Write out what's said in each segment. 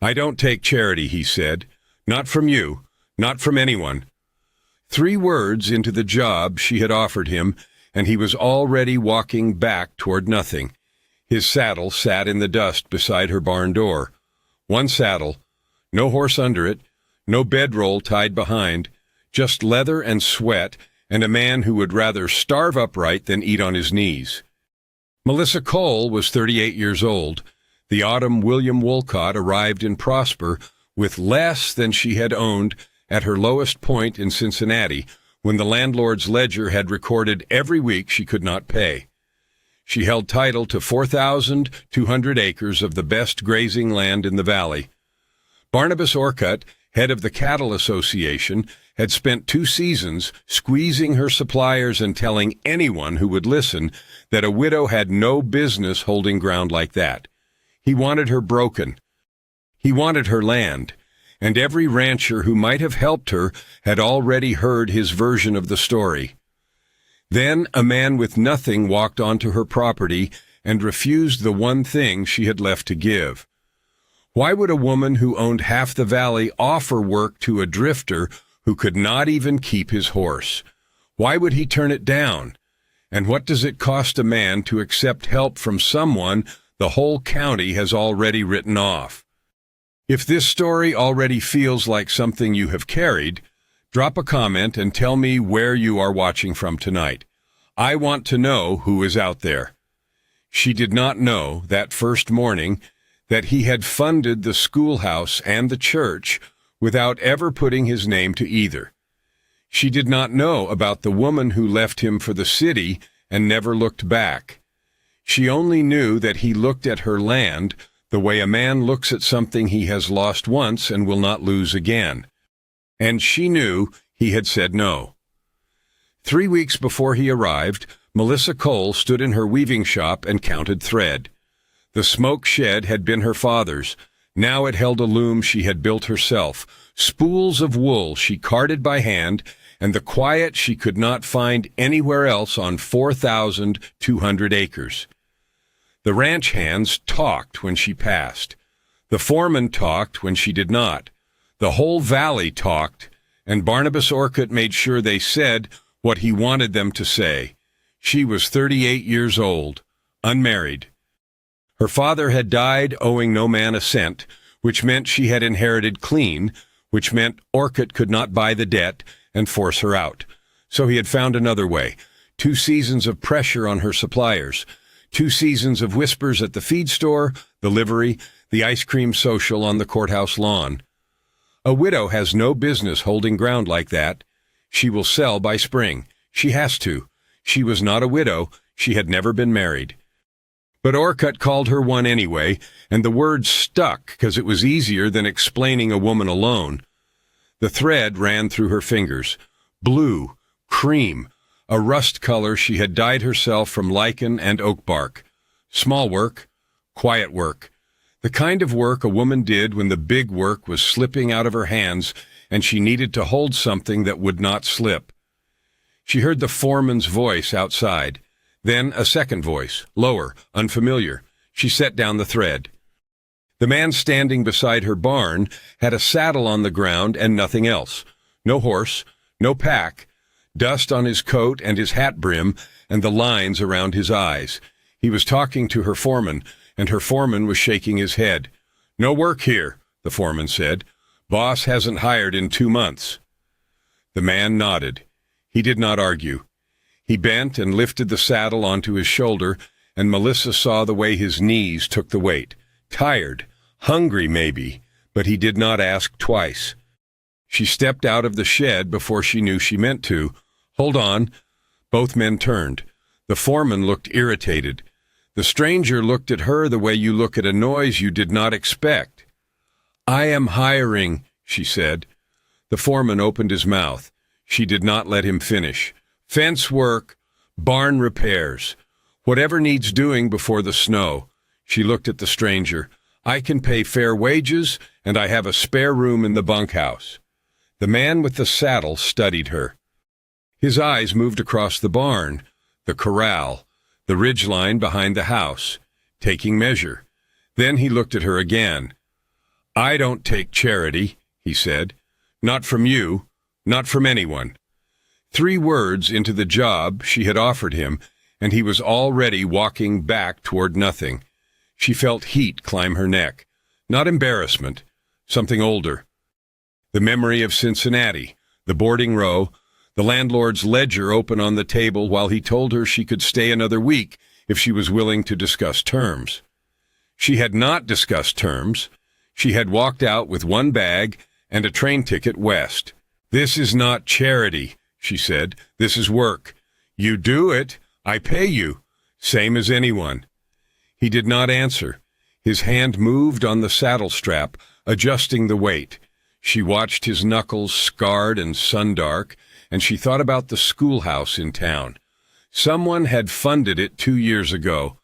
"I don't take charity," he said. "Not from you, not from anyone." 3 words into the job she had offered him, and he was already walking back toward nothing. His saddle sat in the dust beside her barn door. One saddle, no horse under it, no bedroll tied behind, just leather and sweat, and a man who would rather starve upright than eat on his knees. Melissa Cole was 38 years old. The autumn William Wolcott arrived in Prosper with less than she had owned at her lowest point in Cincinnati, when the landlord's ledger had recorded every week she could not pay. She held title to 4,200 acres of the best grazing land in the valley. Barnabas Orcutt, head of the Cattle Association, had spent 2 seasons squeezing her suppliers and telling anyone who would listen that a widow had no business holding ground like that. He wanted her broken. He wanted her land, and every rancher who might have helped her had already heard his version of the story. Then a man with nothing walked onto her property and refused the one thing she had left to give. Why would a woman who owned half the valley offer work to a drifter who could not even keep his horse? Why would he turn it down? And what does it cost a man to accept help from someone the whole county has already written off? If this story already feels like something you have carried, drop a comment and tell me where you are watching from tonight. I want to know who is out there. She did not know that first morning that he had funded the schoolhouse and the church without ever putting his name to either. She did not know about the woman who left him for the city and never looked back. She only knew that he looked at her land the way a man looks at something he has lost once and will not lose again. And she knew he had said no. 3 weeks before he arrived, Melissa Cole stood in her weaving shop and counted thread. The smoke shed had been her father's. Now it held a loom she had built herself, spools of wool she carded by hand, and the quiet she could not find anywhere else on 4,200 acres. The ranch hands talked when she passed. The foreman talked when she did not. The whole valley talked, and Barnabas Orcutt made sure they said what he wanted them to say. She was 38 years old, unmarried. Her father had died owing no man a cent, which meant she had inherited clean, which meant Orcutt could not buy the debt and force her out. So he had found another way. 2 seasons of pressure on her suppliers. 2 seasons of whispers at the feed store, the livery, the ice cream social on the courthouse lawn. A widow has no business holding ground like that. She will sell by spring. She has to. She was not a widow. She had never been married. But Orcutt called her one anyway, and the word stuck because it was easier than explaining a woman alone. The thread ran through her fingers. Blue, cream, a rust color she had dyed herself from lichen and oak bark. Small work, quiet work. The kind of work a woman did when the big work was slipping out of her hands and she needed to hold something that would not slip. She heard the foreman's voice outside. Then a second voice, lower, unfamiliar. She set down the thread. The man standing beside her barn had a saddle on the ground and nothing else. No horse, no pack, dust on his coat and his hat brim, and the lines around his eyes. He was talking to her foreman, and her foreman was shaking his head. "No work here," the foreman said. "Boss hasn't hired in 2 months." The man nodded. He did not argue. He bent and lifted the saddle onto his shoulder, and Melissa saw the way his knees took the weight. Tired, hungry maybe, but he did not ask twice. She stepped out of the shed before she knew she meant to. "Hold on." Both men turned. The foreman looked irritated. The stranger looked at her the way you look at a noise you did not expect. "I am hiring," she said. The foreman opened his mouth. She did not let him finish. "Fence work, barn repairs, whatever needs doing before the snow." She looked at the stranger. "I can pay fair wages, and I have a spare room in the bunkhouse." The man with the saddle studied her. His eyes moved across the barn, the corral, the ridgeline behind the house, taking measure. Then he looked at her again. "I don't take charity," he said. "Not from you, not from anyone." 3 words into the job she had offered him, and he was already walking back toward nothing. She felt heat climb her neck. Not embarrassment, something older. The memory of Cincinnati, the boarding row, the landlord's ledger open on the table while he told her she could stay another week if she was willing to discuss terms. She had not discussed terms. She had walked out with 1 bag and a train ticket west. "This is not charity," she said. "This is work. You do it, I pay you, same as anyone." He did not answer. His hand moved on the saddle strap, adjusting the weight. She watched his knuckles, scarred and sun-dark, and she thought about the schoolhouse in town. Someone had funded it 2 years ago.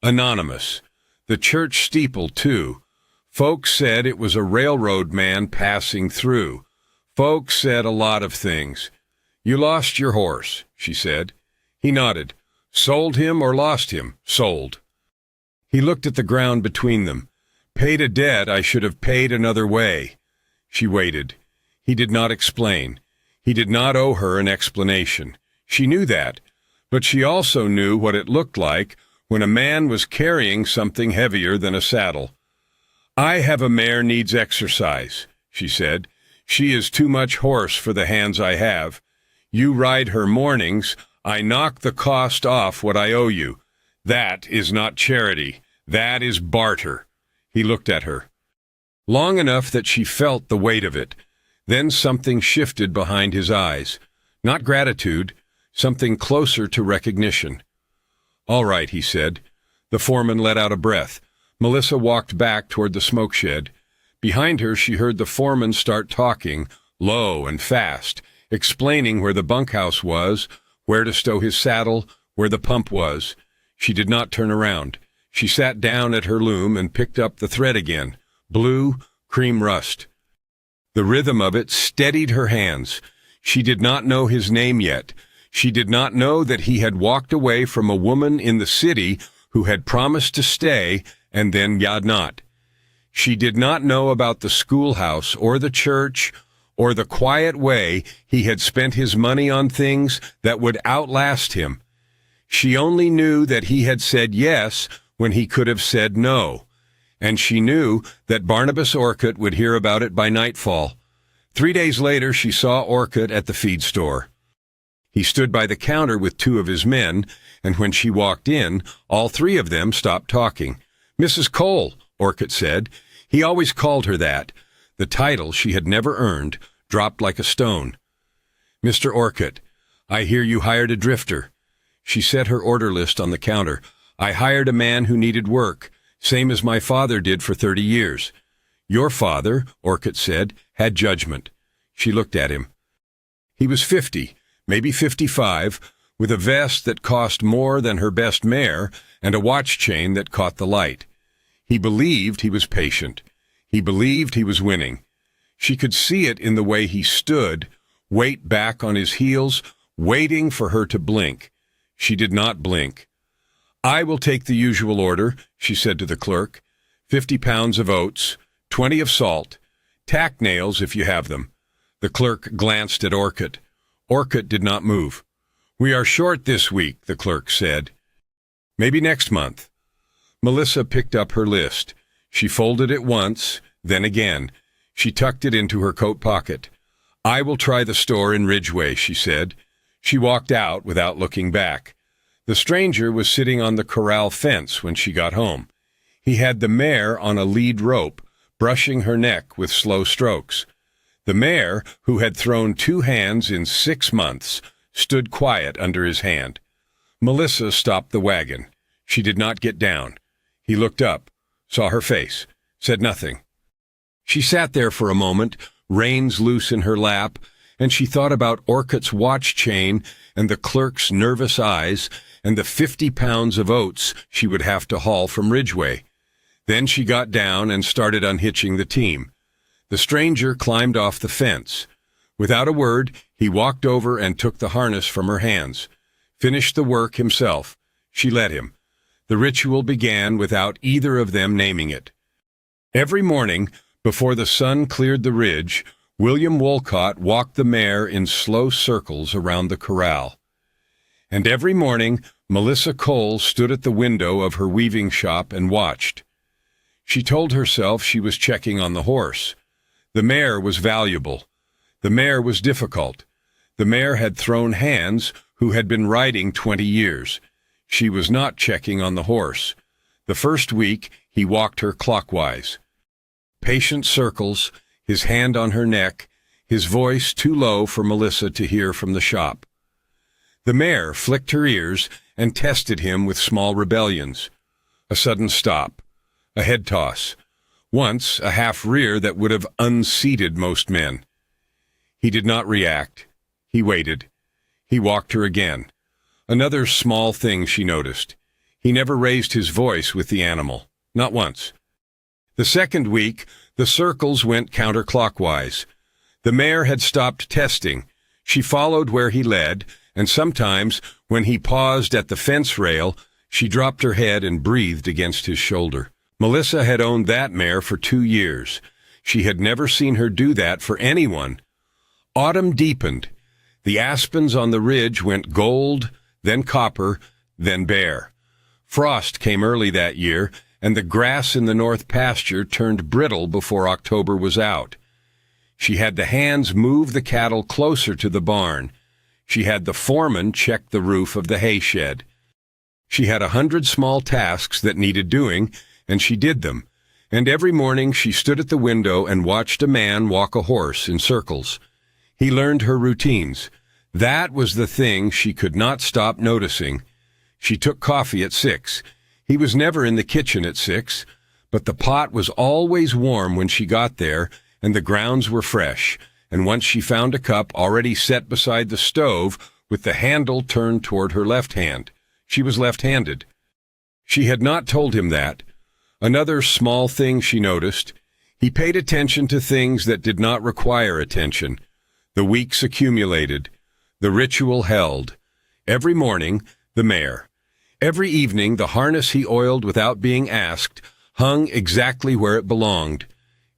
Anonymous. The church steeple, too. Folks said it was a railroad man passing through. Folks said a lot of things. "You lost your horse," she said. He nodded. "Sold him or lost him?" "Sold." He looked at the ground between them. "Paid a debt I should have paid another way." She waited. He did not explain. He did not owe her an explanation. She knew that, but she also knew what it looked like when a man was carrying something heavier than a saddle. "I have a mare needs exercise," she said. "She is too much horse for the hands I have. You ride her mornings. I knock the cost off what I owe you. That is not charity. That is barter." He looked at her. Long enough that she felt the weight of it. Then something shifted behind his eyes. Not gratitude, something closer to recognition. "All right," he said. The foreman let out a breath. Melissa walked back toward the smoke shed. Behind her, she heard the foreman start talking, low and fast, explaining where the bunkhouse was, where to stow his saddle, where the pump was. She did not turn around. She sat down at her loom and picked up the thread again. Blue, cream rust. The rhythm of it steadied her hands. She did not know his name yet. She did not know that he had walked away from a woman in the city who had promised to stay and then had not. She did not know about the schoolhouse or the church or the quiet way he had spent his money on things that would outlast him. She only knew that he had said yes when he could have said no. And she knew that Barnabas Orcutt would hear about it by nightfall. 3 days later, she saw Orcutt at the feed store. He stood by the counter with 2 of his men, and when she walked in, all 3 of them stopped talking. "Mrs. Cole," Orcutt said. He always called her that. The title she had never earned dropped like a stone. "Mr. Orcutt, I hear you hired a drifter." She set her order list on the counter. "I hired a man who needed work, same as my father did for 30 years. "Your father," Orcutt said, "had judgment." She looked at him. He was 50, maybe 55, with a vest that cost more than her best mare and a watch chain that caught the light. He believed he was patient. He believed he was winning. She could see it in the way he stood, weight back on his heels, waiting for her to blink. She did not blink. "I will take the usual order," she said to the clerk. 50 pounds of oats, 20 of salt, tack nails if you have them. The clerk glanced at Orcutt. Orcutt did not move. "We are short this week," the clerk said. "Maybe next month." Melissa picked up her list. She folded it once, then again. She tucked it into her coat pocket. "I will try the store in Ridgeway," she said. She walked out without looking back. The stranger was sitting on the corral fence when she got home. He had the mare on a lead rope, brushing her neck with slow strokes. The mare, who had thrown 2 hands in 6 months, stood quiet under his hand. Melissa stopped the wagon. She did not get down. He looked up, saw her face, said nothing. She sat there for a moment, reins loose in her lap, and she thought about Orcutt's watch chain and the clerk's nervous eyes and the 50 pounds of oats she would have to haul from Ridgeway. Then she got down and started unhitching the team. The stranger climbed off the fence. Without a word, he walked over and took the harness from her hands. Finished the work himself. She let him. The ritual began without either of them naming it. Every morning, Before the sun cleared the ridge, William Wolcott walked the mare in slow circles around the corral. And every morning, Melissa Cole stood at the window of her weaving shop and watched. She told herself she was checking on the horse. The mare was valuable. The mare was difficult. The mare had thrown hands who had been riding 20 years. She was not checking on the horse. The first week, he walked her clockwise. Patient circles, his hand on her neck, his voice too low for Melissa to hear from the shop. The mare flicked her ears and tested him with small rebellions. A sudden stop, a head toss, once a half rear that would have unseated most men. He did not react. He waited. He walked her again. Another small thing she noticed. He never raised his voice with the animal, not once. The second week, the circles went counterclockwise. The mare had stopped testing. She followed where he led, and sometimes, when he paused at the fence rail, she dropped her head and breathed against his shoulder. Melissa had owned that mare for 2 years. She had never seen her do that for anyone. Autumn deepened. The aspens on the ridge went gold, then copper, then bare. Frost came early that year, and the grass in the north pasture turned brittle before October was out. She had the hands move the cattle closer to the barn. She had the foreman check the roof of the hay shed. She had 100 small tasks that needed doing, and she did them. And every morning she stood at the window and watched a man walk a horse in circles. He learned her routines. That was the thing she could not stop noticing. She took coffee at 6. He was never in the kitchen at 6, but the pot was always warm when she got there, and the grounds were fresh, and once she found a cup already set beside the stove with the handle turned toward her left hand. She was left-handed. She had not told him that. Another small thing she noticed. He paid attention to things that did not require attention. The weeks accumulated. The ritual held. Every morning, the mare. Every evening, the harness he oiled without being asked hung exactly where it belonged.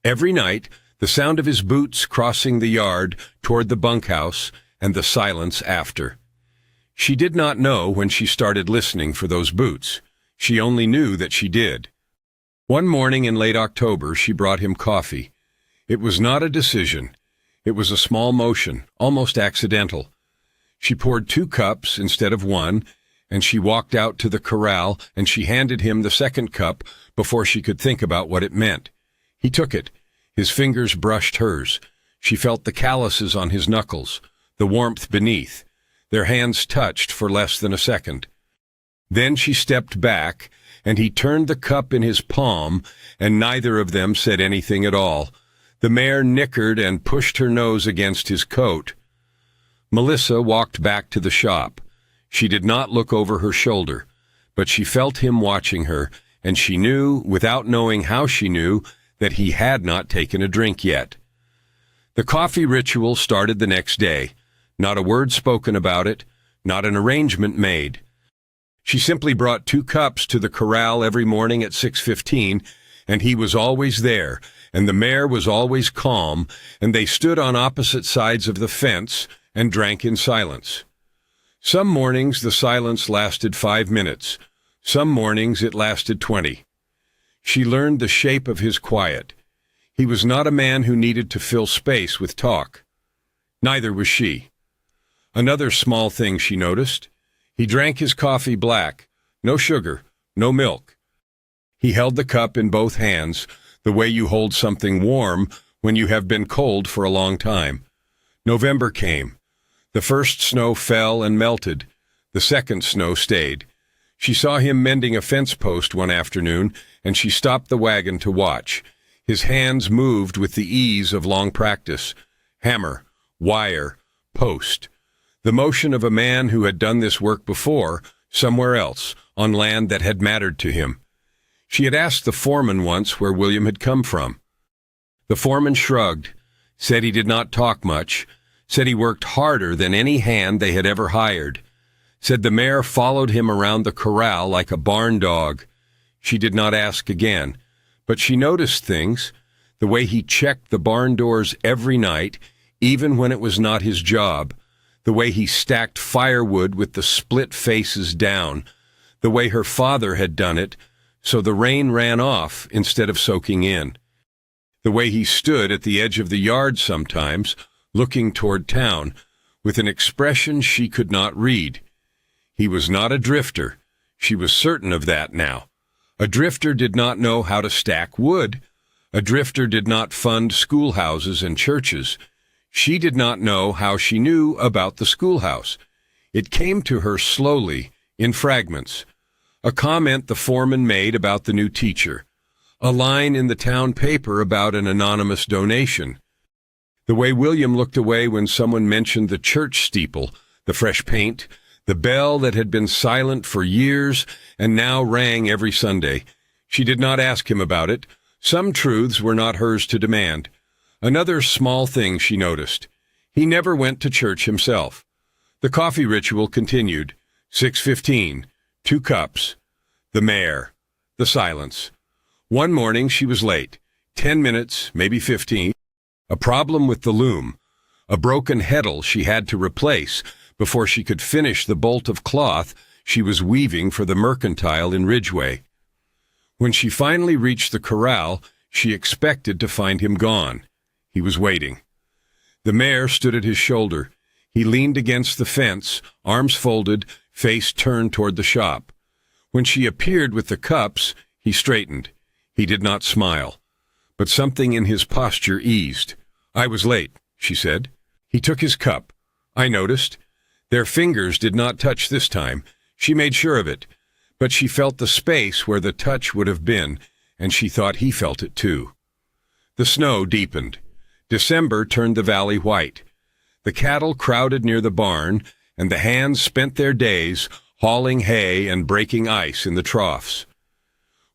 Every night, the sound of his boots crossing the yard toward the bunkhouse and the silence after. She did not know when she started listening for those boots. She only knew that she did. One morning in late October, she brought him coffee. It was not a decision. It was a small motion, almost accidental. She poured 2 cups instead of 1, and she walked out to the corral, and she handed him the second cup before she could think about what it meant. He took it. His fingers brushed hers. She felt the calluses on his knuckles, the warmth beneath. Their hands touched for less than a second. Then she stepped back, and he turned the cup in his palm, and neither of them said anything at all. The mare nickered and pushed her nose against his coat. Melissa walked back to the shop. She did not look over her shoulder, but she felt him watching her, and she knew, without knowing how she knew, that he had not taken a drink yet. The coffee ritual started the next day. Not a word spoken about it, not an arrangement made. She simply brought 2 cups to the corral every morning at 6:15, and he was always there, and the mare was always calm, and they stood on opposite sides of the fence and drank in silence. Some mornings the silence lasted 5 minutes. Some mornings it lasted 20. She learned the shape of his quiet. He was not a man who needed to fill space with talk. Neither was she. Another small thing she noticed. He drank his coffee black, no sugar, no milk. He held the cup in both hands, the way you hold something warm when you have been cold for a long time. November came. The first snow fell and melted. The second snow stayed. She saw him mending a fence post one afternoon, and she stopped the wagon to watch. His hands moved with the ease of long practice. Hammer, wire, post. The motion of a man who had done this work before, somewhere else, on land that had mattered to him. She had asked the foreman once where William had come from. The foreman shrugged, said he did not talk much, said he worked harder than any hand they had ever hired, said the mare followed him around the corral like a barn dog. She did not ask again, but she noticed things. the way he checked the barn doors every night, even when it was not his job, the way he stacked firewood with the split faces down, the way her father had done it, so the rain ran off instead of soaking in, the way he stood at the edge of the yard sometimes, looking toward town, with an expression she could not read. He was not a drifter. She was certain of that now. A drifter did not know how to stack wood. A drifter did not fund schoolhouses and churches. She did not know how she knew about the schoolhouse. It came to her slowly, in fragments. A comment the foreman made about the new teacher. A line in the town paper about an anonymous donation. The way William looked away when someone mentioned the church steeple, the fresh paint, the bell that had been silent for years and now rang every Sunday. She did not ask him about it. Some truths were not hers to demand. Another small thing she noticed. He never went to church himself. The coffee ritual continued. 6:15, 2 cups, the mare, the silence. One morning she was late. 10 minutes, maybe 15. A problem with the loom. A broken heddle she had to replace before she could finish the bolt of cloth she was weaving for the mercantile in Ridgeway. When she finally reached the corral, she expected to find him gone. He was waiting. The mare stood at his shoulder. He leaned against the fence, arms folded, face turned toward the shop. When she appeared with the cups, he straightened. He did not smile, but something in his posture eased. "I was late," she said. He took his cup. "I noticed. Their fingers did not touch this time. She made sure of it, but she felt the space where the touch would have been, and she thought he felt it too." The snow deepened. December turned the valley white. The cattle crowded near the barn, and the hands spent their days hauling hay and breaking ice in the troughs.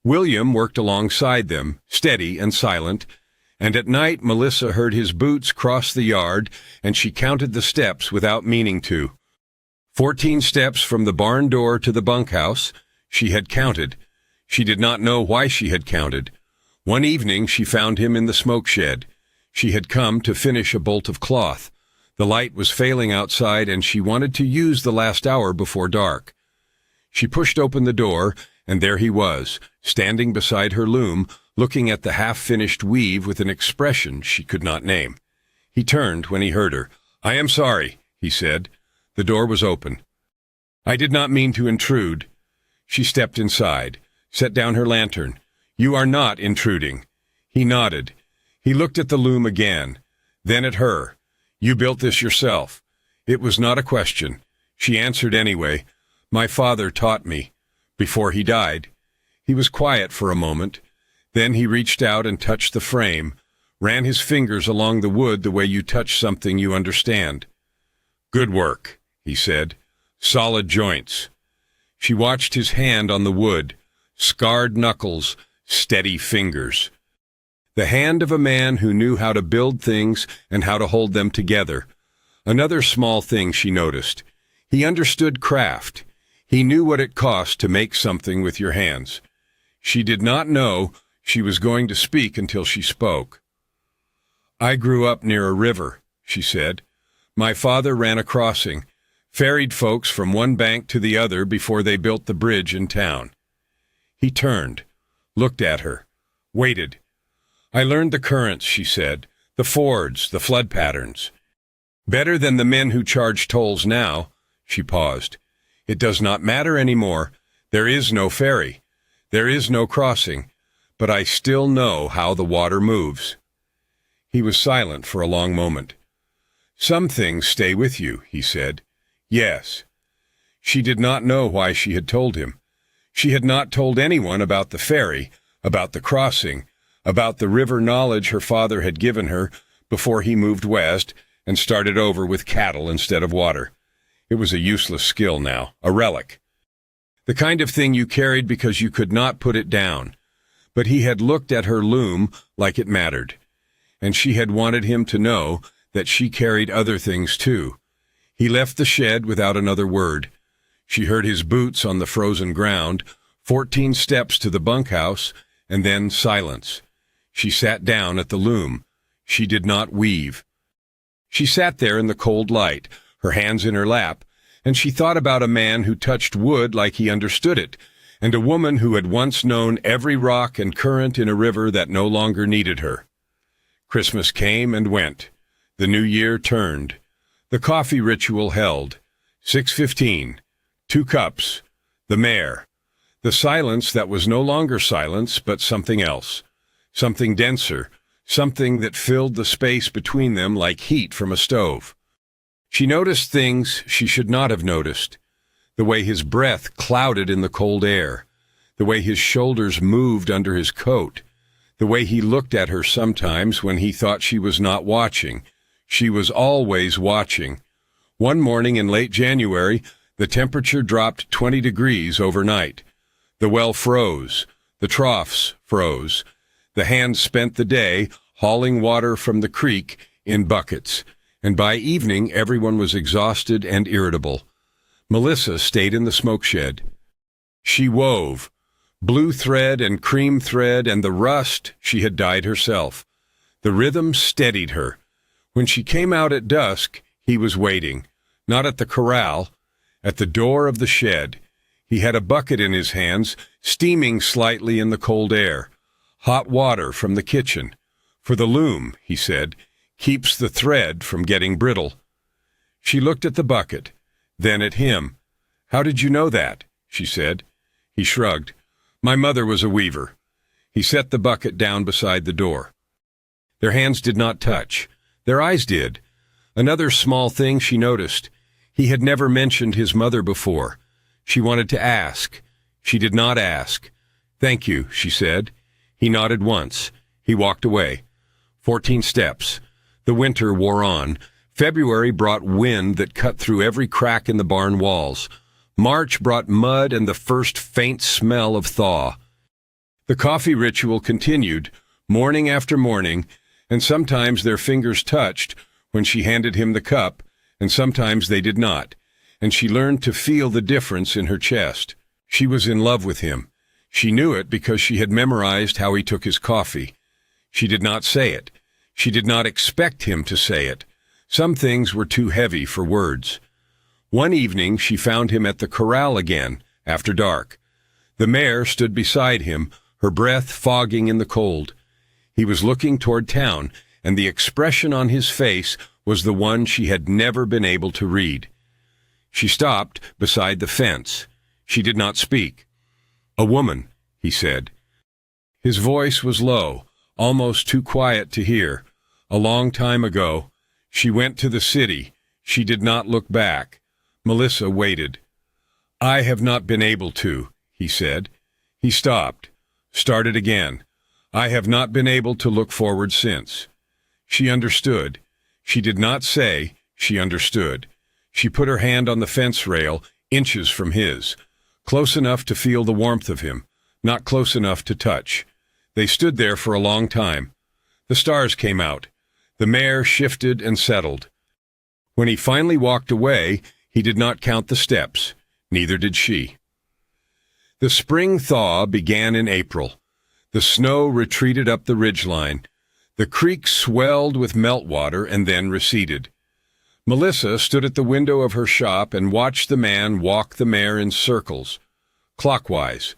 William worked alongside them, steady and silent, and at night Melissa heard his boots cross the yard, and she counted the steps without meaning to. 14 steps from the barn door to the bunkhouse. She had counted. She did not know why she had counted. One evening she found him in the smoke shed. She had come to finish a bolt of cloth. The light was failing outside, and she wanted to use the last hour before dark. She pushed open the door, and there he was, standing beside her loom, looking at the half-finished weave with an expression she could not name. He turned when he heard her. "I am sorry," he said. The door was open. "I did not mean to intrude." She stepped inside, set down her lantern. "You are not intruding." He nodded. He looked at the loom again, then at her. "You built this yourself." It was not a question. She answered anyway. "My father taught me, before he died." He was quiet for a moment. Then he reached out and touched the frame, ran his fingers along the wood the way you touch something you understand. "Good work," he said. "Solid joints." She watched his hand on the wood, scarred knuckles, steady fingers. The hand of a man who knew how to build things and how to hold them together. Another small thing she noticed. He understood craft. He knew what it cost to make something with your hands. She did not know she was going to speak until she spoke. "I grew up near a river," she said. "My father ran a crossing, ferried folks from one bank to the other before they built the bridge in town." He turned, looked at her, waited. "I learned the currents," she said, "the fords, the flood patterns. Better than the men who charge tolls now." She paused. "It does not matter anymore. There is no ferry. There is no crossing. But I still know how the water moves." He was silent for a long moment. "Some things stay with you," he said. "Yes." She did not know why she had told him. She had not told anyone about the ferry, about the crossing, about the river knowledge her father had given her before he moved west and started over with cattle instead of water. It was a useless skill now, a relic. The kind of thing you carried because you could not put it down. But he had looked at her loom like it mattered, and she had wanted him to know that she carried other things too. He left the shed without another word. She heard his boots on the frozen ground, 14 steps to the bunkhouse, and then silence. She sat down at the loom. She did not weave. She sat there in the cold light, her hands in her lap, and she thought about a man who touched wood like he understood it, and a woman who had once known every rock and current in a river that no longer needed her. Christmas came and went. The new year turned. The coffee ritual held. 6:15. 2 cups. The mare. The silence that was no longer silence, but something else. Something denser. Something that filled the space between them like heat from a stove. She noticed things she should not have noticed. The way his breath clouded in the cold air. The way his shoulders moved under his coat. The way he looked at her sometimes when he thought she was not watching. She was always watching. One morning in late January, the temperature dropped 20 degrees overnight. The well froze. The troughs froze. The hands spent the day hauling water from the creek in buckets, and by evening everyone was exhausted and irritable. Melissa stayed in the smoke shed. She wove. Blue thread and cream thread and the rust she had dyed herself. The rhythm steadied her. When she came out at dusk, he was waiting, not at the corral, at the door of the shed. He had a bucket in his hands, steaming slightly in the cold air. Hot water from the kitchen. For the loom, he said, keeps the thread from getting brittle. She looked at the bucket, then at him. "How did you know that?" she said. He shrugged. "My mother was a weaver." He set the bucket down beside the door. Their hands did not touch. Their eyes did. Another small thing she noticed. He had never mentioned his mother before. She wanted to ask. She did not ask. "Thank you," she said. He nodded once. He walked away. 14 steps. The winter wore on. February brought wind that cut through every crack in the barn walls. March brought mud and the first faint smell of thaw. The coffee ritual continued, morning after morning, and sometimes their fingers touched when she handed him the cup, and sometimes they did not, and she learned to feel the difference in her chest. She was in love with him. She knew it because she had memorized how he took his coffee. She did not say it. She did not expect him to say it. Some things were too heavy for words. One evening she found him at the corral again, after dark. The mare stood beside him, her breath fogging in the cold. He was looking toward town, and the expression on his face was the one she had never been able to read. She stopped beside the fence. She did not speak. "A woman," he said. His voice was low, almost too quiet to hear. "A long time ago. She went to the city. She did not look back." Melissa waited. "I have not been able to," he said. He stopped, started again. "I have not been able to look forward since." She understood. She did not say she understood. She put her hand on the fence rail, inches from his, close enough to feel the warmth of him, not close enough to touch. They stood there for a long time. The stars came out. The mare shifted and settled. When he finally walked away, he did not count the steps. Neither did she. The spring thaw began in April. The snow retreated up the ridgeline. The creek swelled with meltwater and then receded. Melissa stood at the window of her shop and watched the man walk the mare in circles, clockwise,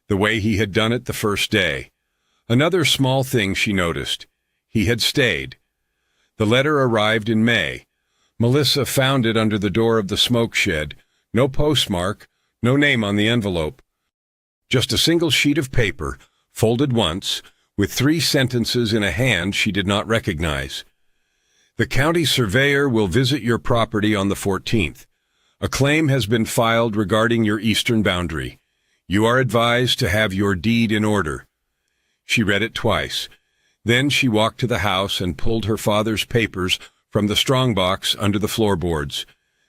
the way he had done it the first day. Another small thing she noticed. He had stayed. The letter arrived in May. Melissa found it under the door of the smoke shed. No postmark, no name on the envelope. Just a single sheet of paper, folded once, with 3 sentences in a hand she did not recognize. "The county surveyor will visit your property on the 14th. A claim has been filed regarding your eastern boundary. You are advised to have your deed in order." She read it twice. Then she walked to the house and pulled her father's papers from the strongbox under the floorboards.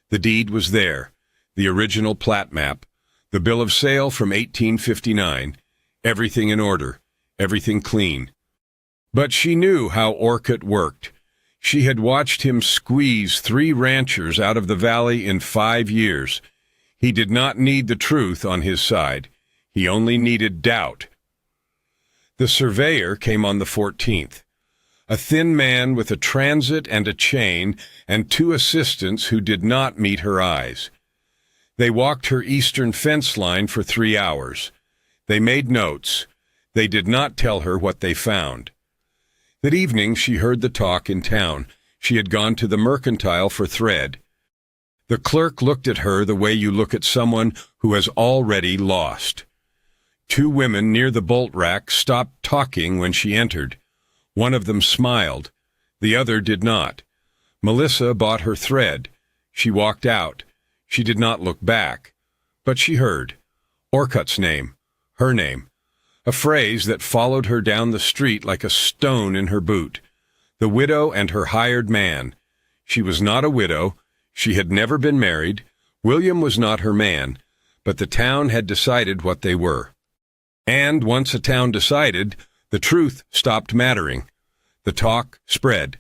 The deed was there, the original plat map, the bill of sale from 1859, everything in order, everything clean. But she knew how Wolcott worked. She had watched him squeeze 3 ranchers out of the valley in 5 years. He did not need the truth on his side. He only needed doubt. The surveyor came on the 14th. A thin man with a transit and a chain and 2 assistants who did not meet her eyes. They walked her eastern fence line for 3 hours. They made notes. They did not tell her what they found. That evening she heard the talk in town. She had gone to the mercantile for thread. The clerk looked at her the way you look at someone who has already lost. 2 women near the bolt rack stopped talking when she entered. One of them smiled. The other did not. Melissa bought her thread. She walked out. She did not look back. But she heard Orcutt's name, her name, a phrase that followed her down the street like a stone in her boot. The widow and her hired man. She was not a widow. She had never been married. William was not her man. But the town had decided what they were. And once a town decided, the truth stopped mattering. The talk spread.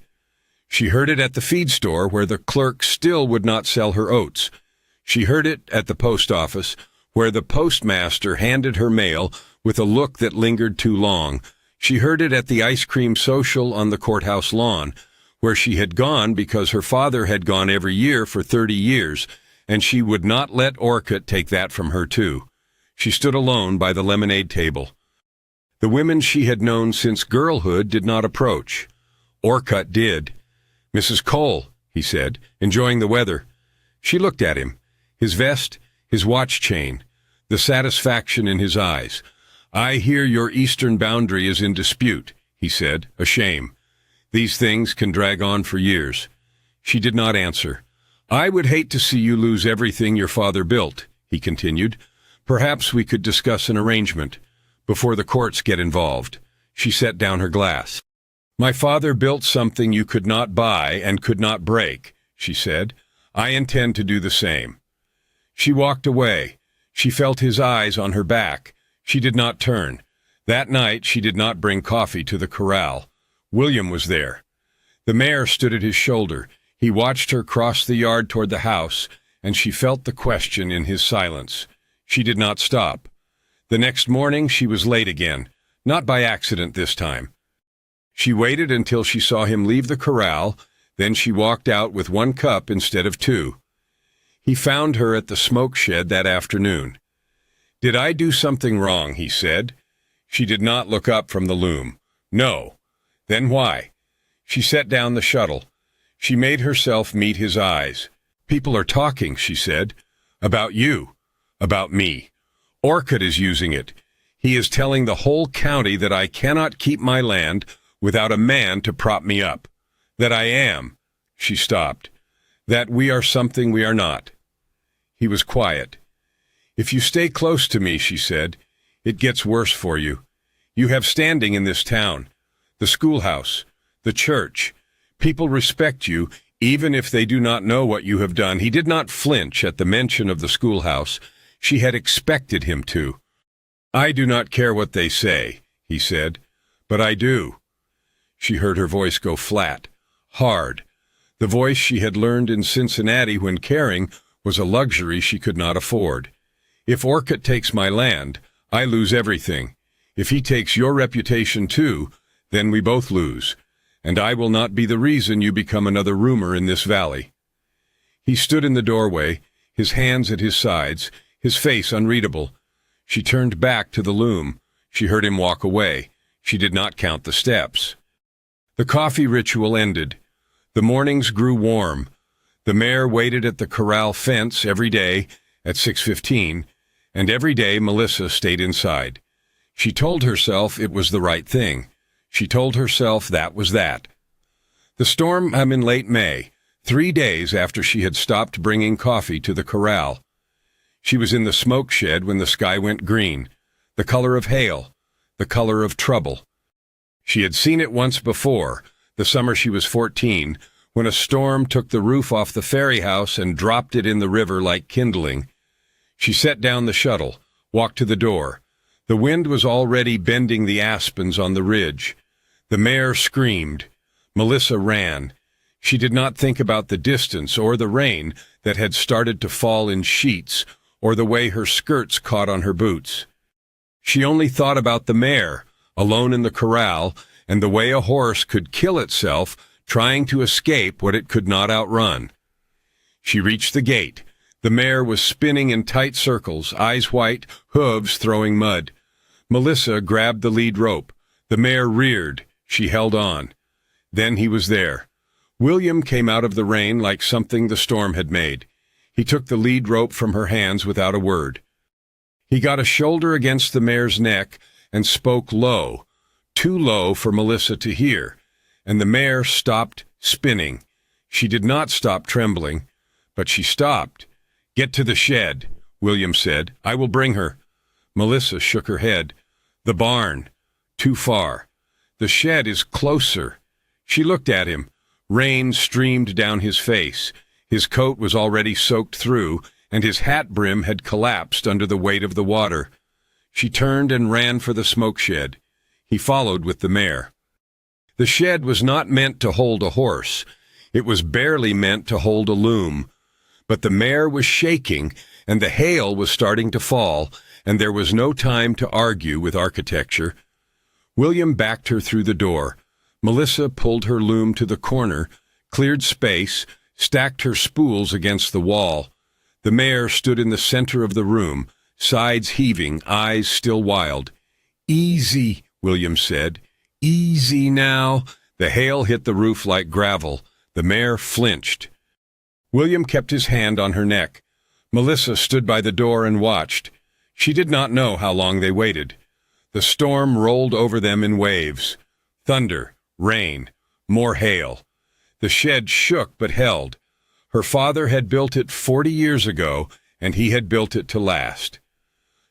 She heard it at the feed store where the clerk still would not sell her oats. She heard it at the post office where the postmaster handed her mail with a look that lingered too long. She heard it at the ice cream social on the courthouse lawn, where she had gone because her father had gone every year for 30 years, and she would not let Orcutt take that from her too. She stood alone by the lemonade table. The women she had known since girlhood did not approach. Orcutt did. "Mrs. Cole," he said, enjoying the weather. She looked at him, his vest, his watch chain, the satisfaction in his eyes. "I hear your eastern boundary is in dispute," he said, a shame. "These things can drag on for years." She did not answer. "I would hate to see you lose everything your father built," he continued. "Perhaps we could discuss an arrangement before the courts get involved." She set down her glass. "My father built something you could not buy and could not break," she said. "I intend to do the same." She walked away. She felt his eyes on her back. She did not turn. That night she did not bring coffee to the corral. William was there. The mare stood at his shoulder. He watched her cross the yard toward the house, and she felt the question in his silence. She did not stop. The next morning she was late again, not by accident this time. She waited until she saw him leave the corral, then she walked out with 1 cup instead of 2. He found her at the smoke shed that afternoon. "Did I do something wrong?" he said. She did not look up from the loom. "No." "Then why?" She set down the shuttle. She made herself meet his eyes. "People are talking," she said. "About you. About me. Orcutt is using it. He is telling the whole county that I cannot keep my land without a man to prop me up. That I am," she stopped, "that we are something we are not." He was quiet. "If you stay close to me," she said, "it gets worse for you. You have standing in this town. The schoolhouse, the church. People respect you, even if they do not know what you have done." He did not flinch at the mention of the schoolhouse. She had expected him to. "I do not care what they say," he said, "but I do." She heard her voice go flat, hard. The voice she had learned in Cincinnati when caring was a luxury she could not afford. "If Orcutt takes my land, I lose everything. If he takes your reputation too, then we both lose. And I will not be the reason you become another rumor in this valley." He stood in the doorway, his hands at his sides, his face unreadable. She turned back to the loom. She heard him walk away. She did not count the steps. The coffee ritual ended. The mornings grew warm. The mare waited at the corral fence every day at 6:15, and every day Melissa stayed inside. She told herself it was the right thing. She told herself that was that. The storm came in late May, 3 days after she had stopped bringing coffee to the corral. She was in the smoke shed when the sky went green, the color of hail, the color of trouble. She had seen it once before, the summer she was 14, when a storm took the roof off the ferry house and dropped it in the river like kindling. She set down the shuttle, walked to the door. The wind was already bending the aspens on the ridge. The mare screamed. Melissa ran. She did not think about the distance or the rain that had started to fall in sheets or the way her skirts caught on her boots. She only thought about the mare, alone in the corral, and the way a horse could kill itself trying to escape what it could not outrun. She reached the gate. The mare was spinning in tight circles, eyes white, hooves throwing mud. Melissa grabbed the lead rope. The mare reared. She held on. Then he was there. William came out of the rain like something the storm had made. He took the lead rope from her hands without a word. He got a shoulder against the mare's neck and spoke low, too low for Melissa to hear, and the mare stopped spinning. She did not stop trembling, but she stopped. "Get to the shed," William said. "I will bring her." Melissa shook her head. "The barn. Too far. The shed is closer." She looked at him. Rain streamed down his face. His coat was already soaked through, and his hat brim had collapsed under the weight of the water. She turned and ran for the smoke shed. He followed with the mare. The shed was not meant to hold a horse. It was barely meant to hold a loom. But the mare was shaking, and the hail was starting to fall, and there was no time to argue with architecture. William backed her through the door. Melissa pulled her loom to the corner, cleared space, stacked her spools against the wall. The mare stood in the center of the room, sides heaving, eyes still wild. "Easy," William said. "Easy now." The hail hit the roof like gravel. The mare flinched. William kept his hand on her neck. Melissa stood by the door and watched. She did not know how long they waited. The storm rolled over them in waves. Thunder, rain, more hail. The shed shook but held. Her father had built it 40 years ago, and he had built it to last.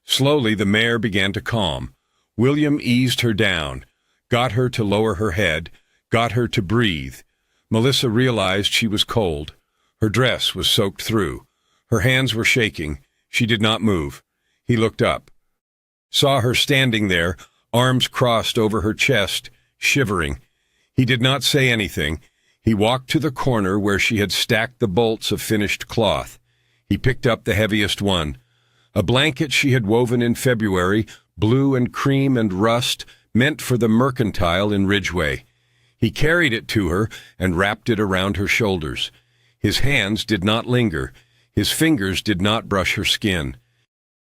Slowly the mare began to calm. William eased her down, got her to lower her head, got her to breathe. Melissa realized she was cold. Her dress was soaked through. Her hands were shaking. She did not move. He looked up, saw her standing there, arms crossed over her chest, shivering. He did not say anything. He walked to the corner where she had stacked the bolts of finished cloth. He picked up the heaviest one. A blanket she had woven in February, blue and cream and rust, meant for the mercantile in Ridgeway. He carried it to her and wrapped it around her shoulders. His hands did not linger. His fingers did not brush her skin.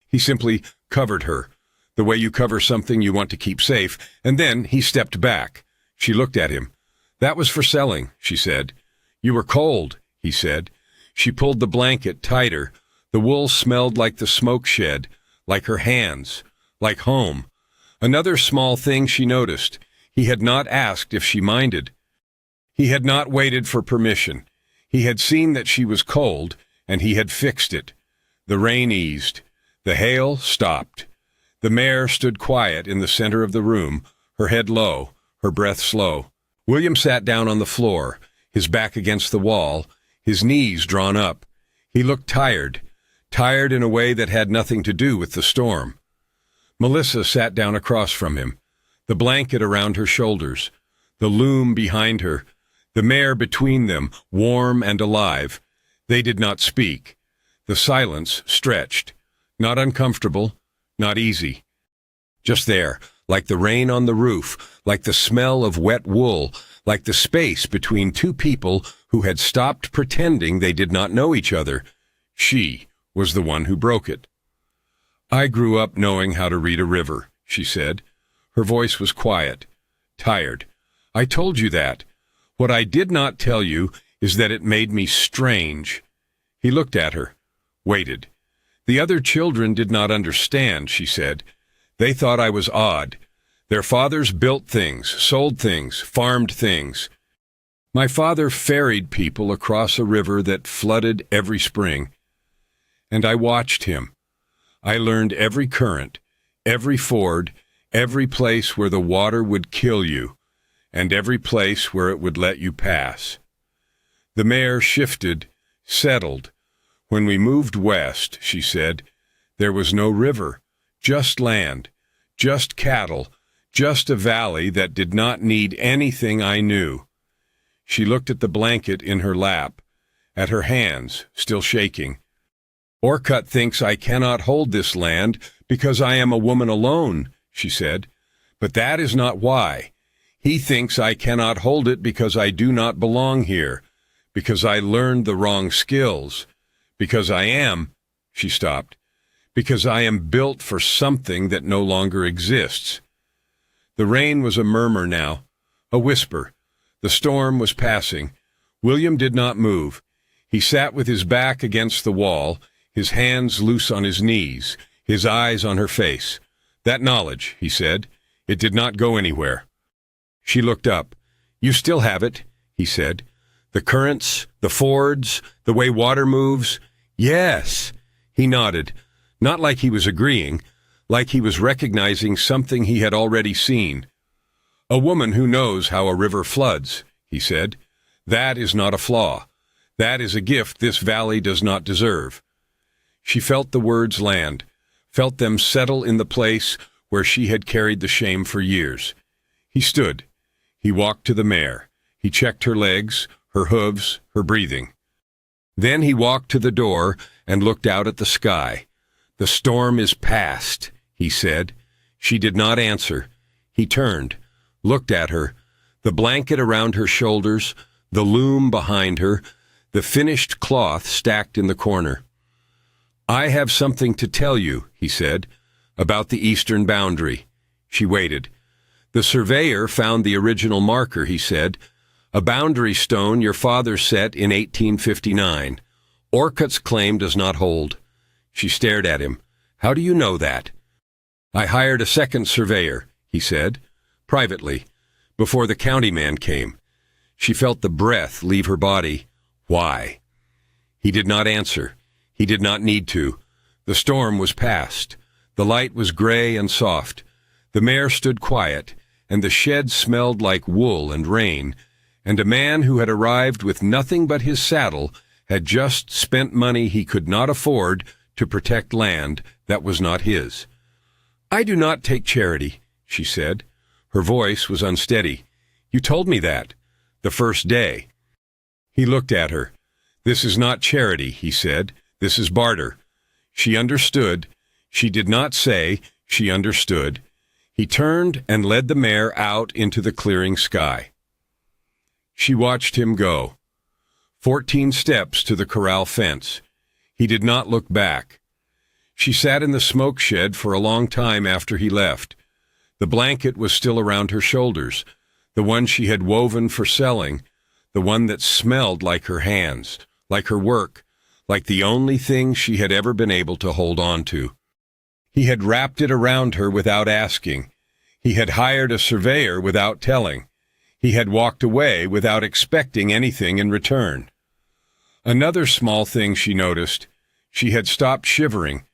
He simply covered her, the way you cover something you want to keep safe, and then he stepped back. She looked at him. "That was for selling," she said. "You were cold," he said. She pulled the blanket tighter. The wool smelled like the smoke shed, like her hands, like home. Another small thing she noticed. He had not asked if she minded. He had not waited for permission. He had seen that she was cold, and he had fixed it. The rain eased. The hail stopped. The mare stood quiet in the center of the room, her head low, her breath slow. William sat down on the floor, his back against the wall, his knees drawn up. He looked tired, tired in a way that had nothing to do with the storm. Melissa sat down across from him, the blanket around her shoulders, the loom behind her, the mare between them, warm and alive. They did not speak. The silence stretched, not uncomfortable, not easy. Just there, like the rain on the roof, like the smell of wet wool, like the space between two people who had stopped pretending they did not know each other. She was the one who broke it. "I grew up knowing how to read a river," she said. Her voice was quiet, tired. "I told you that. What I did not tell you is that it made me strange." He looked at her, waited. "The other children did not understand," she said. "They thought I was odd. Their fathers built things, sold things, farmed things. My father ferried people across a river that flooded every spring. And I watched him. I learned every current, every ford, every place where the water would kill you, and every place where it would let you pass. The mare shifted, settled. When we moved west," she said, "there was no river, just land, just cattle, just a valley that did not need anything I knew." She looked at the blanket in her lap, at her hands, still shaking. "Wolcott thinks I cannot hold this land because I am a woman alone," she said. But that is not why. He thinks I cannot hold it because I do not belong here, because I learned the wrong skills, because I am," she stopped, "because I am built for something that no longer exists." The rain was a murmur now, a whisper. The storm was passing. William did not move. He sat with his back against the wall, his hands loose on his knees, his eyes on her face. "That knowledge," he said, "it did not go anywhere." She looked up. "You still have it," he said. "The currents, the fords, the way water moves." "Yes." He nodded, not like he was agreeing, like he was recognizing something he had already seen. "A woman who knows how a river floods," he said. "That is not a flaw. That is a gift this valley does not deserve." She felt the words land, felt them settle in the place where she had carried the shame for years. He stood. He walked to the mare. He checked her legs, her hooves, her breathing. Then he walked to the door and looked out at the sky. "The storm is past," he said. She did not answer. He turned, looked at her, the blanket around her shoulders, the loom behind her, the finished cloth stacked in the corner. "I have something to tell you," he said, "about the eastern boundary." She waited. "The surveyor found the original marker," he said, "a boundary stone your father set in 1859. Orcutt's claim does not hold." She stared at him. "How do you know that?" "I hired a second surveyor," he said, privately, before the county man came. She felt the breath leave her body. "Why?" He did not answer. He did not need to. The storm was past. The light was gray and soft. The mare stood quiet, and the shed smelled like wool and rain, and a man who had arrived with nothing but his saddle had just spent money he could not afford to protect land that was not his. "I do not take charity," she said. Her voice was unsteady. "You told me that, the first day." He looked at her. "This is not charity," he said. "This is barter." She understood. She did not say she understood. He turned and led the mare out into the clearing sky. She watched him go. 14 steps to the corral fence. He did not look back. She sat in the smoke shed for a long time after he left. The blanket was still around her shoulders, the one she had woven for selling, the one that smelled like her hands, like her work, like the only thing she had ever been able to hold on to. He had wrapped it around her without asking. He had hired a surveyor without telling. He had walked away without expecting anything in return. Another small thing she noticed. She had stopped shivering.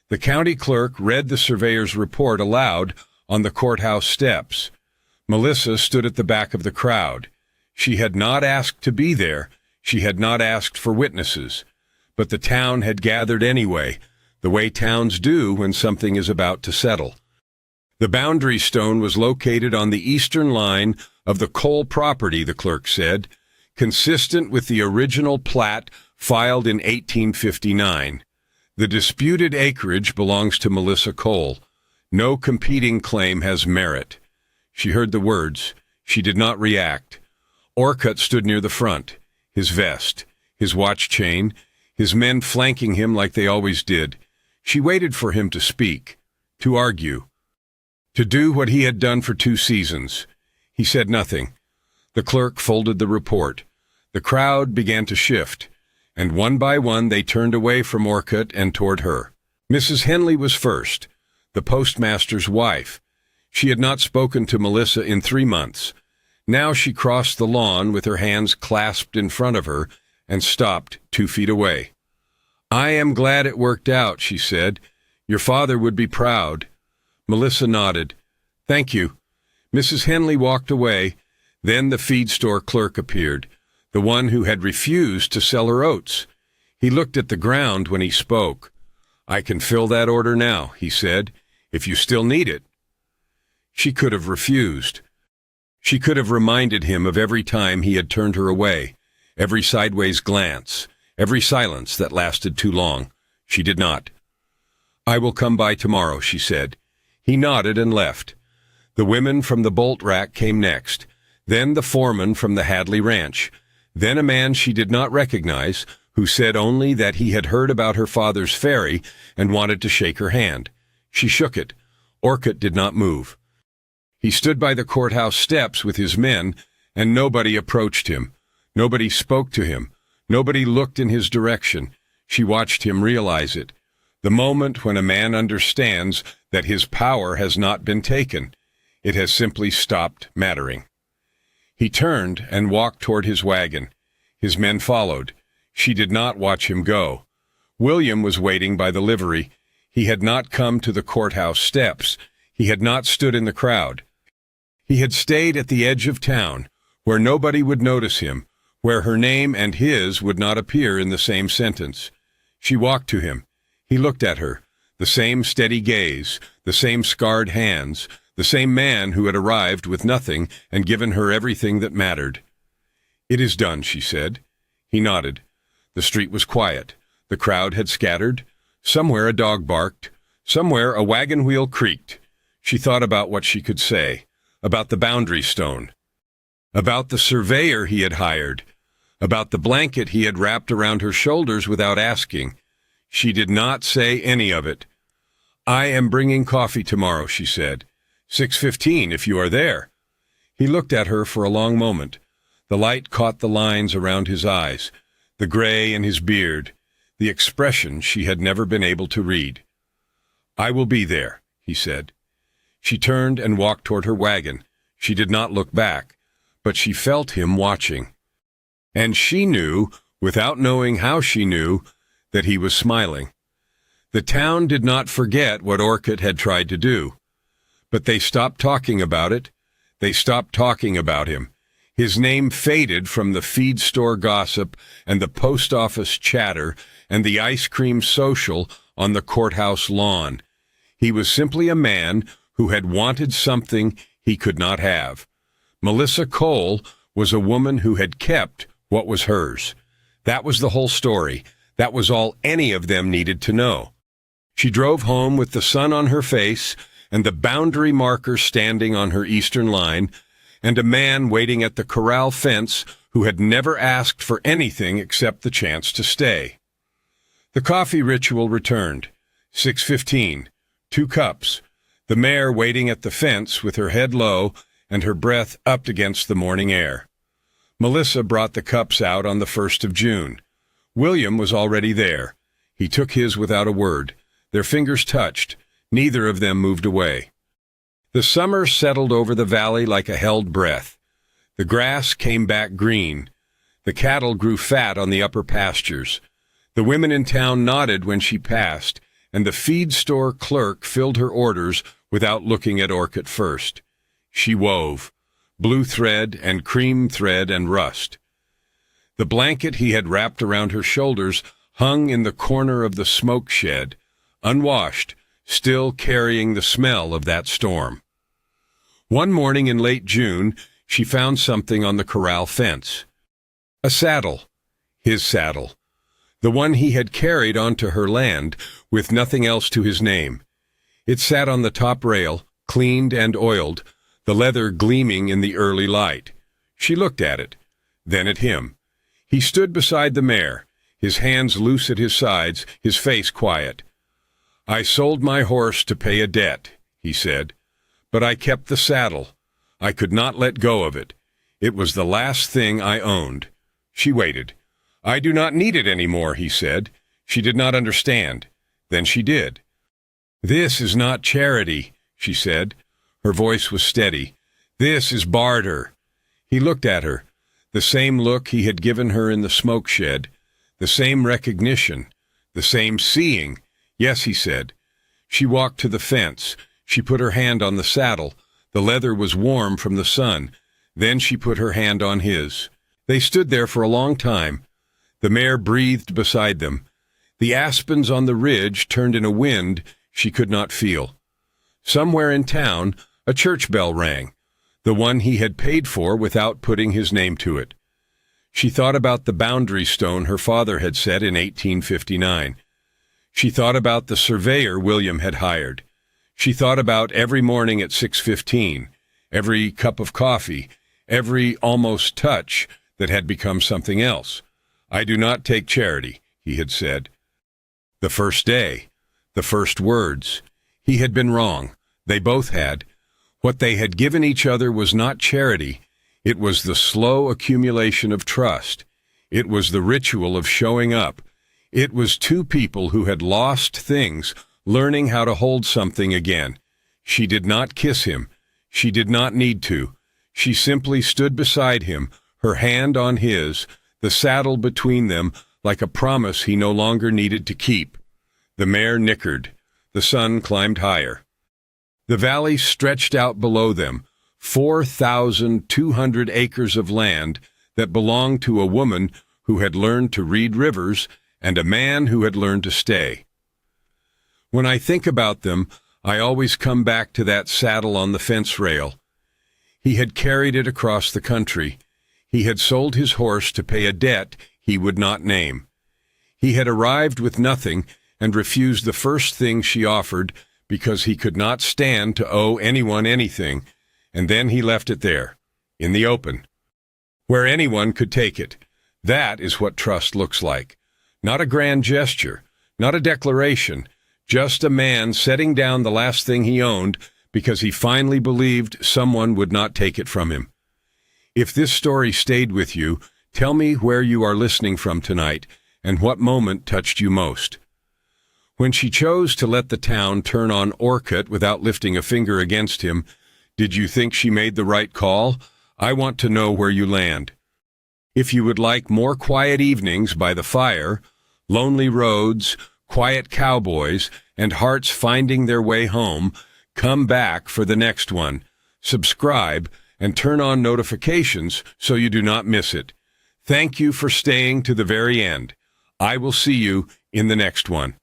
The county clerk read the surveyor's report aloud on the courthouse steps. Melissa stood at the back of the crowd. She had not asked to be there. She had not asked for witnesses. But the town had gathered anyway, the way towns do when something is about to settle. The boundary stone was located on the eastern line of the Cole property, the clerk said, consistent with the original plat filed in 1859. The disputed acreage belongs to Melissa Cole. No competing claim has merit. She heard the words. She did not react. Orcutt stood near the front, his vest, his watch chain, his men flanking him like they always did. She waited for him to speak, to argue, to do what he had done for 2 seasons. He said nothing. The clerk folded the report. The crowd began to shift, and one by one they turned away from Orcutt and toward her. Mrs. Henley was first, the postmaster's wife. She had not spoken to Melissa in 3 months. Now she crossed the lawn with her hands clasped in front of her and stopped 2 feet away. "I am glad it worked out," she said. "Your father would be proud." Melissa nodded. "Thank you." Mrs. Henley walked away. Then the feed store clerk appeared, the one who had refused to sell her oats. He looked at the ground when he spoke. "I can fill that order now," he said, "if you still need it." She could have refused. She could have reminded him of every time he had turned her away, every sideways glance, every silence that lasted too long. She did not. "I will come by tomorrow," she said. He nodded and left. The women from the bolt rack came next, then the foreman from the Hadley ranch, then a man she did not recognize, who said only that he had heard about her father's ferry and wanted to shake her hand. She shook it. Orcutt did not move. He stood by the courthouse steps with his men, and nobody approached him. Nobody spoke to him. Nobody looked in his direction. She watched him realize it. The moment when a man understands that his power has not been taken. It has simply stopped mattering. He turned and walked toward his wagon. His men followed. She did not watch him go. William was waiting by the livery. He had not come to the courthouse steps. He had not stood in the crowd. He had stayed at the edge of town, where nobody would notice him, where her name and his would not appear in the same sentence. She walked to him. He looked at her, the same steady gaze, the same scarred hands, the same man who had arrived with nothing and given her everything that mattered. "It is done," she said. He nodded. The street was quiet. The crowd had scattered. Somewhere a dog barked. Somewhere a wagon wheel creaked. She thought about what she could say, about the boundary stone, about the surveyor he had hired, about the blanket he had wrapped around her shoulders without asking. She did not say any of it. "I am bringing coffee tomorrow," she said. 6:15 if you are there." He looked at her for a long moment. The light caught the lines around his eyes, the gray in his beard, the expression she had never been able to read. "I will be there," he said. She turned and walked toward her wagon. She did not look back, but she felt him watching. And she knew, without knowing how she knew, that he was smiling. The town did not forget what Orcutt had tried to do. But they stopped talking about it. They stopped talking about him. His name faded from the feed store gossip and the post office chatter and the ice cream social on the courthouse lawn. He was simply a man who had wanted something he could not have. Melissa Cole was a woman who had kept what was hers. That was the whole story. That was all any of them needed to know. She drove home with the sun on her face and the boundary marker standing on her eastern line, and a man waiting at the corral fence who had never asked for anything except the chance to stay. The coffee ritual returned. 6:15, 2 cups, the mare waiting at the fence with her head low and her breath up against the morning air. Melissa brought the cups out on the 1st of June. William was already there. He took his without a word. Their fingers touched. Neither of them moved away. The summer settled over the valley like a held breath. The grass came back green. The cattle grew fat on the upper pastures. The women in town nodded when she passed, and the feed store clerk filled her orders without looking at Orcutt first. She wove, blue thread and cream thread and rust. The blanket he had wrapped around her shoulders hung in the corner of the smoke shed, unwashed, still carrying the smell of that storm. One morning in late June, she found something on the corral fence. A saddle. His saddle. The one he had carried onto her land, with nothing else to his name. It sat on the top rail, cleaned and oiled, the leather gleaming in the early light. She looked at it, then at him. He stood beside the mare, his hands loose at his sides, his face quiet. "I sold my horse to pay a debt," he said, "but I kept the saddle. I could not let go of it. It was the last thing I owned." She waited. "I do not need it any more," he said. She did not understand. Then she did. "This is not charity," she said. Her voice was steady. "This is barter." He looked at her, the same look he had given her in the smoke shed, the same recognition, the same seeing. "Yes," he said. She walked to the fence. She put her hand on the saddle. The leather was warm from the sun. Then she put her hand on his. They stood there for a long time. The mare breathed beside them. The aspens on the ridge turned in a wind she could not feel. Somewhere in town, a church bell rang, the one he had paid for without putting his name to it. She thought about the boundary stone her father had set in 1859. She thought about the surveyor William had hired. She thought about every morning at 6:15, every cup of coffee, every almost touch that had become something else. "I do not take charity," he had said. The first day, the first words. He had been wrong. They both had. What they had given each other was not charity. It was the slow accumulation of trust. It was the ritual of showing up. It was two people who had lost things, learning how to hold something again. She did not kiss him. She did not need to. She simply stood beside him, her hand on his, the saddle between them, like a promise he no longer needed to keep. The mare nickered. The sun climbed higher. The valley stretched out below them, 4,200 acres of land that belonged to a woman who had learned to read rivers and a man who had learned to stay. When I think about them, I always come back to that saddle on the fence rail. He had carried it across the country. He had sold his horse to pay a debt he would not name. He had arrived with nothing and refused the first thing she offered because he could not stand to owe anyone anything, and then he left it there, in the open, where anyone could take it. That is what trust looks like. Not a grand gesture, not a declaration, just a man setting down the last thing he owned because he finally believed someone would not take it from him. If this story stayed with you, tell me where you are listening from tonight and what moment touched you most. When she chose to let the town turn on Wolcott without lifting a finger against him, did you think she made the right call? I want to know where you land. If you would like more quiet evenings by the fire, lonely roads, quiet cowboys, and hearts finding their way home, come back for the next one. Subscribe and turn on notifications so you do not miss it. Thank you for staying to the very end. I will see you in the next one.